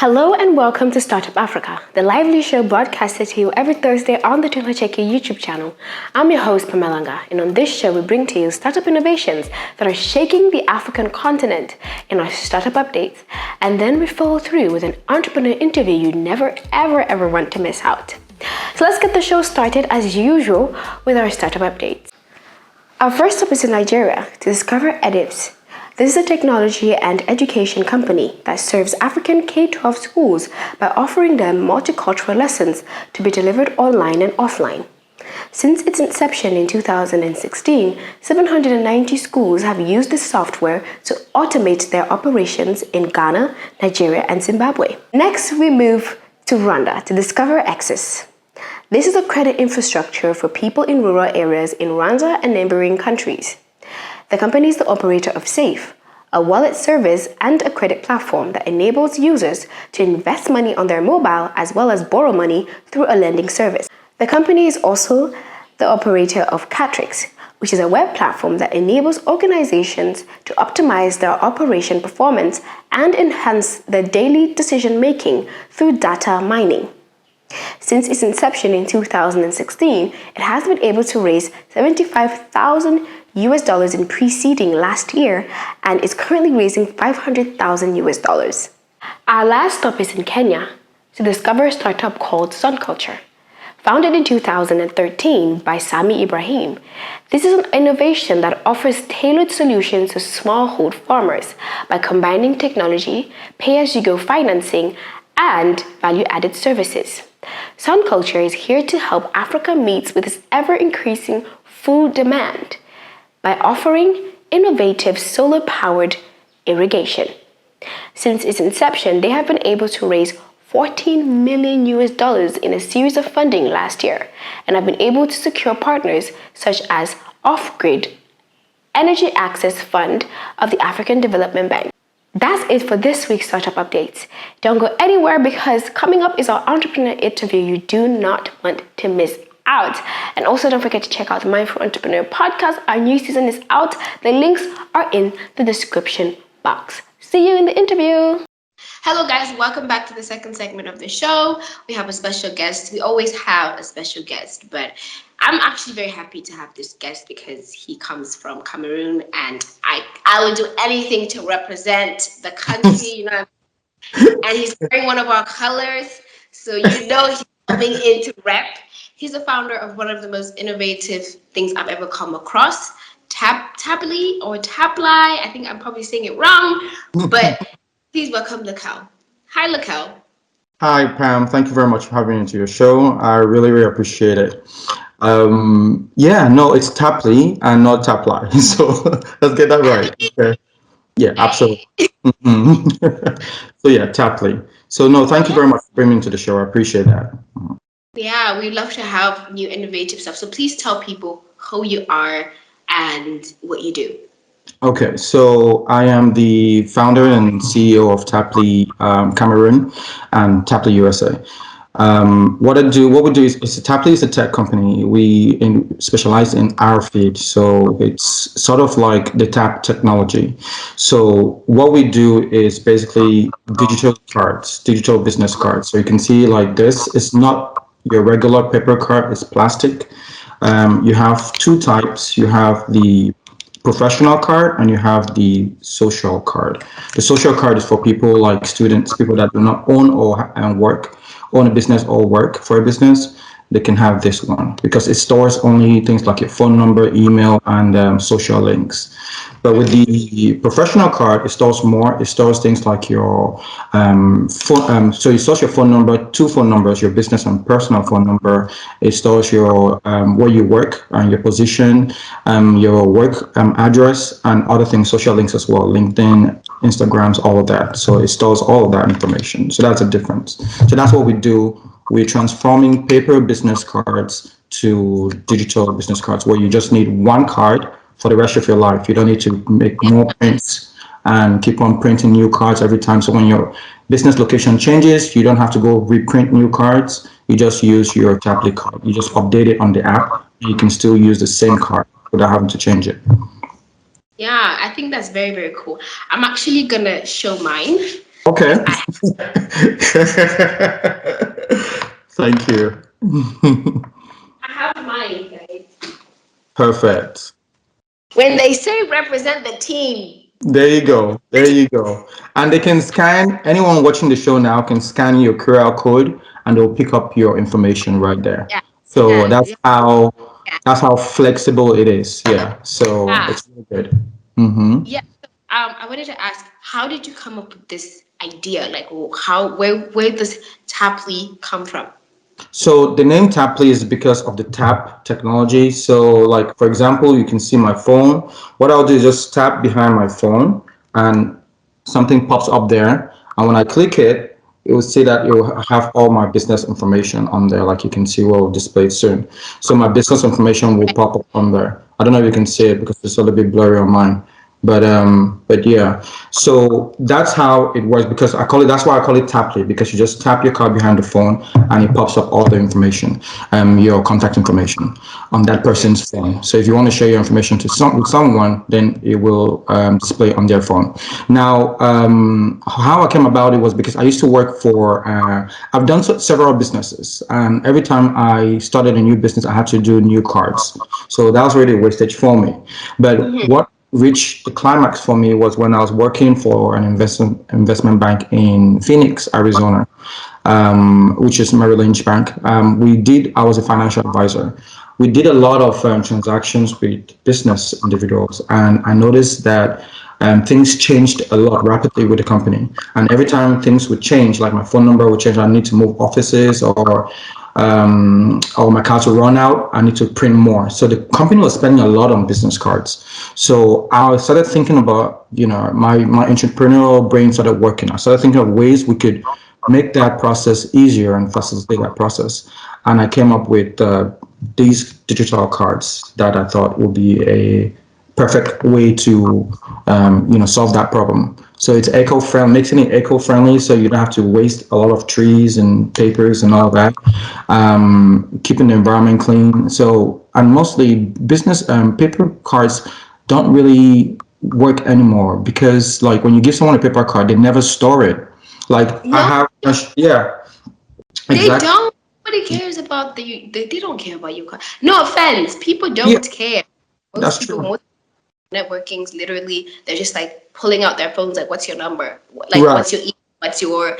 Hello and welcome to Startup Africa, the lively show broadcasted to you every Thursday on the Tunacheki YouTube channel. I'm your host, Pamelanga, and on this show we bring to you startup innovations that are shaking the African continent in our startup updates, and then we follow through with an entrepreneur interview you never ever want to miss out. So let's get the show started as usual with our startup updates. Our first stop is in Nigeria to discover Edips. This is a technology and education company that serves African K-12 schools by offering them multicultural lessons to be delivered online and offline. Since its inception in 2016, 790 schools have used this software to automate their operations in Ghana, Nigeria, and Zimbabwe. Next, we move to Rwanda to discover Exis. This is a credit infrastructure for people in rural areas in Rwanda and neighboring countries. The company is the operator of Safe, a wallet service and a credit platform that enables users to invest money on their mobile as well as borrow money through a lending service. The company is also the operator of Catrix, which is a web platform that enables organizations to optimize their operation performance and enhance their daily decision-making through data mining. Since its inception in 2016, it has been able to raise $75,000 in pre-seeding last year and is currently raising $500,000. Our last stop is in Kenya to discover a startup called Culture. Founded in 2013 by Sami Ibrahim, this is an innovation that offers tailored solutions to smallhold farmers by combining technology, pay-as-you-go financing, and value-added services. Culture is here to help Africa meet with its ever-increasing food demand by offering innovative solar-powered irrigation. Since its inception, they have been able to raise $14 million in a series of funding last year and have been able to secure partners such as Off-Grid Energy Access Fund of the African Development Bank. That's it for this week's Startup Updates. Don't go anywhere because coming up is our entrepreneur interview you do not want to miss out. And also don't forget to check out the Mindful Entrepreneur podcast. Our new season is out. The links are in the description box. See you in the interview. Hello guys, welcome back to the second segment of the show. We have a special guest. We always have a special guest, but I'm actually very happy to have this guest because he comes from Cameroon and I will do anything to represent the country, and he's wearing one of our colors, so he's coming in to rep. He's the founder of one of the most innovative things I've ever come across, Taply or Taply. I think I'm probably saying it wrong, but please welcome Lakel. Hi, Lakel. Hi, Pam. Thank you very much for having me to your show. I really appreciate it. It's Taply and not Taply. So let's get that right. Okay. Yeah, absolutely. So yeah, Taply. So no, thank you very much for bringing me to the show. I appreciate that. Yeah, we love to have new innovative stuff. So please tell people who you are and what you do. Okay, so I am the founder and CEO of Taply Cameroon and Taply USA. What we do is Taply is a tech company. We specialize in RFID, so it's sort of like the tap technology. So what we do is basically digital cards, digital business cards. So you can see like this. It's not your regular paper card. It's plastic. You have two types. You have the professional card and you have the social card. The social card is for people like students, people that do not own own a business or work for a business. They can have this one because it stores only things like your phone number, email, and social links. But with the professional card, it stores more. It stores things like your phone. So it stores your phone number, two phone numbers, your business and personal phone number. It stores your where you work and your position, your work address, and other things, social links as well, LinkedIn, Instagrams, all of that. So it stores all of that information. So that's a difference. So that's what we do. We're transforming paper business cards to digital business cards where you just need one card for the rest of your life. You don't need to make more prints and keep on printing new cards every time. So when your business location changes, you don't have to go reprint new cards. You just use your Taply card. You just update it on the app. You can still use the same card without having to change it. Yeah, I think that's very cool. I'm actually gonna show mine. Okay. because I Thank you. have mine, guys. Perfect. When they say represent the team, There you go. There you go. And they can scan, anyone watching the show now can scan your QR code and they'll pick up your information right there. yeah, So yeah, yeah, that's how flexible it is. Yeah. So yeah. it's really good. Mm-hmm. Yeah. I wanted to ask, how did you come up with this idea? Like, how, where does Tapley come from? So the name Tapley is because of the tap technology. So like for example, you can see my phone. What I'll do is just tap behind my phone and something pops up there. And when I click it, it will say that it will have all my business information on there. Like you can see, will display soon. So my business information will pop up on there. I don't know if you can see it because it's a little bit blurry on mine. But yeah, so that's how it works because that's why I call it Taplay, because you just tap your card behind the phone and it pops up all the information, your contact information on that person's phone. So if you want to share your information to with someone, then it will display on their phone. Now, how I came about it was because I used to work for, I've done several businesses, and every time I started a new business, I had to do new cards. So that was really a wastage for me. But what reached the climax for me was when I was working for an investment bank in Phoenix, Arizona, which is Merrill Lynch Bank. I was a financial advisor. We did a lot of transactions with business individuals, and I noticed that things changed a lot rapidly with the company. And every time things would change, like my phone number would change, I need to move offices, or my cards will run out, I need to print more. So the company was spending a lot on business cards. So I started thinking about, my entrepreneurial brain started working. I started thinking of ways we could make that process easier and facilitate that process. And I came up with these digital cards that I thought would be a perfect way to solve that problem. So it's eco-friendly, making it eco-friendly, so you don't have to waste a lot of trees and papers and all that. Keeping the environment clean. So, and mostly business paper cards don't really work anymore because, like, when you give someone a paper card, they never store it. Like I No, have, yeah, they exactly. don't. Nobody cares about they don't care about your car. No offense, people Yeah, don't care. that's Most people, true. most networkings, literally, they're just like pulling out their phones, like, what's your number? Like, Right. what's your email? What's your,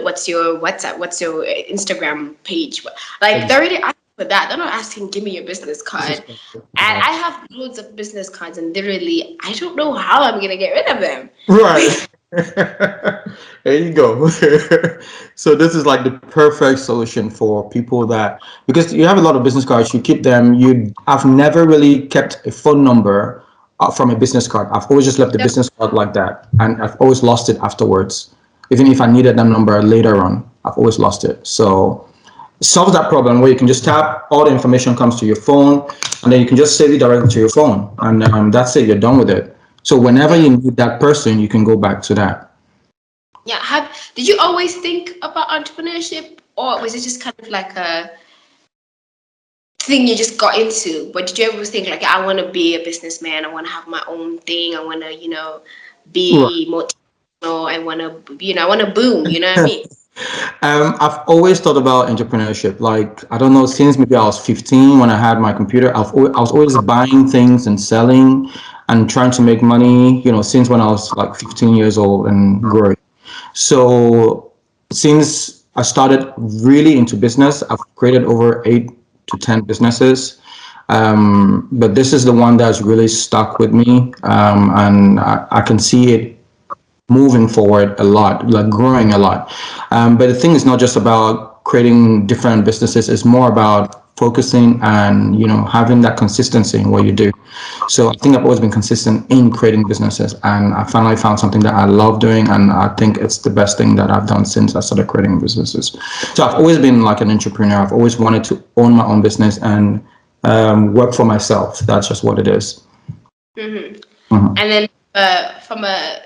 what's your WhatsApp? What's your Instagram page? Like, they're already asking for that. They're not asking, give me your business card. And I Exactly. have loads of business cards, and literally, I don't know how I'm gonna get rid of them. Right. There you go. So this is like the perfect solution for people that, because you have a lot of business cards, you keep them. I've never really kept a phone number from a business card. I've always just left the business card like that, and I've always lost it afterwards. Even if I needed that number later on, I've always lost it. So it solves that problem where you can just tap, all the information comes to your phone, and then you can just save it directly to your phone, and that's it. You're done with it. So whenever Yeah. you need that person, you can go back to that. Yeah. Did you always think about entrepreneurship, or was it just kind of like a thing you just got into? But did you ever think like, I want to be a businessman, I want to have my own thing, I want to, Right. be motivational, I want to, I want to boom, you know what I mean? I've always thought about entrepreneurship. Like, I don't know, since maybe I was 15 when I had my computer, I was always buying things and selling and trying to make money, since when I was like 15 years old and growing. So since I started really into business, I've created over 8 to 10 businesses. But this is the one that's really stuck with me. And I can see it moving forward a lot, like growing a lot. But the thing is not just about creating different businesses, it's more about focusing and having that consistency in what you do. So I think I've always been consistent in creating businesses, and I finally found something that I love doing, and I think it's the best thing that I've done since I started creating businesses. So I've always been like an entrepreneur. I've always wanted to own my own business and work for myself. That's just what it is. Mhm. And then from a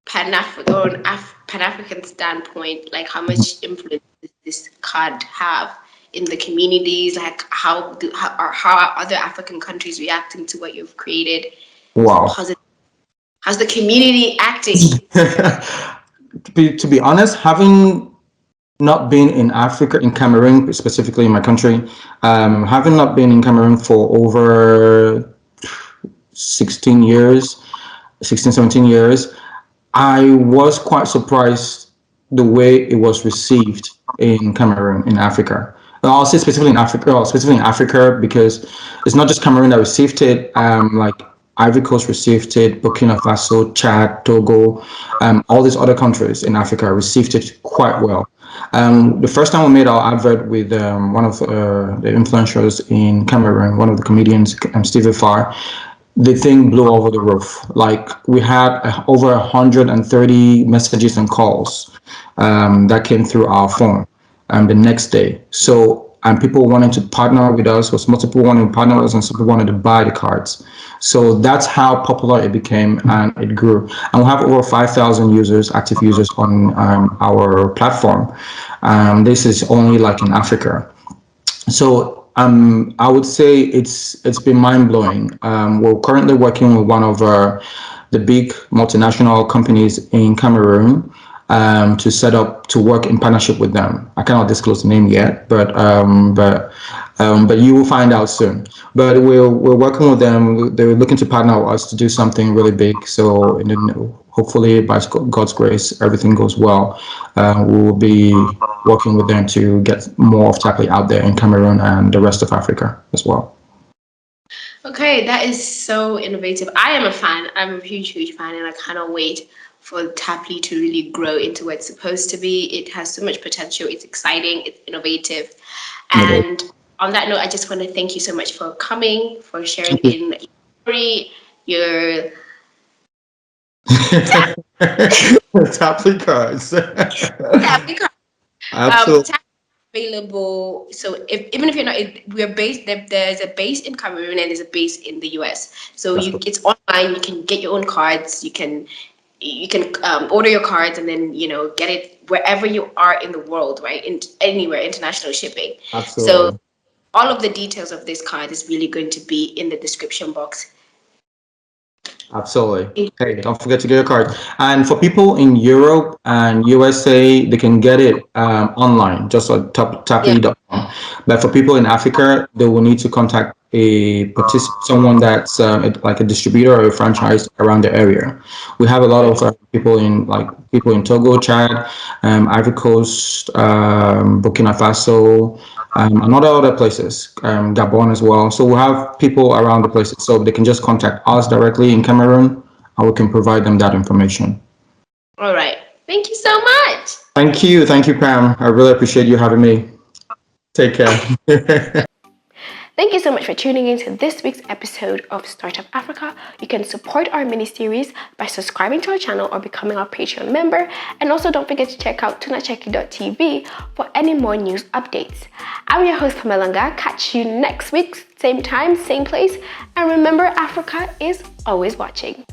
Pan-African standpoint, like, how much influence does this card have in the communities? Like, how are other African countries reacting to what you've created? Is it Wow. positive? How's the community acting? to be honest, having not been in Africa, in Cameroon, specifically in my country, having not been in Cameroon for over 16 years, 16, 17 years, I was quite surprised the way it was received in Cameroon, in Africa. I'll say specifically in Africa, well, specifically in Africa, because it's not just Cameroon that received it. Like Ivory Coast received it, Burkina Faso, Chad, Togo, all these other countries in Africa received it quite well. The first time we made our advert with one of the influencers in Cameroon, one of the comedians, Steve Farr, the thing blew over the roof. Like we had over 130 messages and calls that came through our phone the next day. So, and people wanted to partner with us, was multiple wanting to partner with us, and some people wanted to buy the cards. So that's how popular it became, and it grew. And we have over 5,000 users, active users on our platform. This is only like in Africa. So I would say it's been mind blowing. We're currently working with one of the big multinational companies in Cameroon to set up to work in partnership with them. I cannot disclose the name yet, but you will find out soon. But we're working with them. They're looking to partner with us to do something really big. So hopefully, by God's grace, everything goes well. We will be working with them to get more of Tapley out there in Cameroon and the rest of Africa as well. Okay, that is so innovative. I am a fan. I'm a huge fan, and I cannot wait for Tapley to really grow into what it's supposed to be. It has so much potential. It's exciting. It's innovative. And on that note, I just want to thank you so much for coming, for sharing in your story, your Tapley cards. Tapley cards. Absolutely. Available. So even if you're not, we're based. There's a base in Cameroon and there's a base in the US. So it's online. You can get your own cards. You can order your cards and then get it wherever you are in the world, right? Anywhere, international shipping. Absolutely. So all of the details of this card is really going to be in the description box. Absolutely. Hey, don't forget to get your card. And for people in Europe and USA, they can get it online, just on tapley.com. But for people in Africa, they will need to contact someone that's like a distributor or a franchise around the area. We have a lot of people in Togo, Chad, Ivory Coast, Burkina Faso, and other places, Gabon as well. So we have people around the places, so they can just contact us directly in Cameroon, and we can provide them that information. All right. Thank you so much. Thank you, Pam. I really appreciate you having me. Take care. Thank you so much for tuning in to this week's episode of Startup Africa. You can support our mini-series by subscribing to our channel or becoming our Patreon member. And also don't forget to check out tunacheki.tv for any more news updates. I'm your host, Pamelanga. Catch you next week, same time, same place. And remember, Africa is always watching.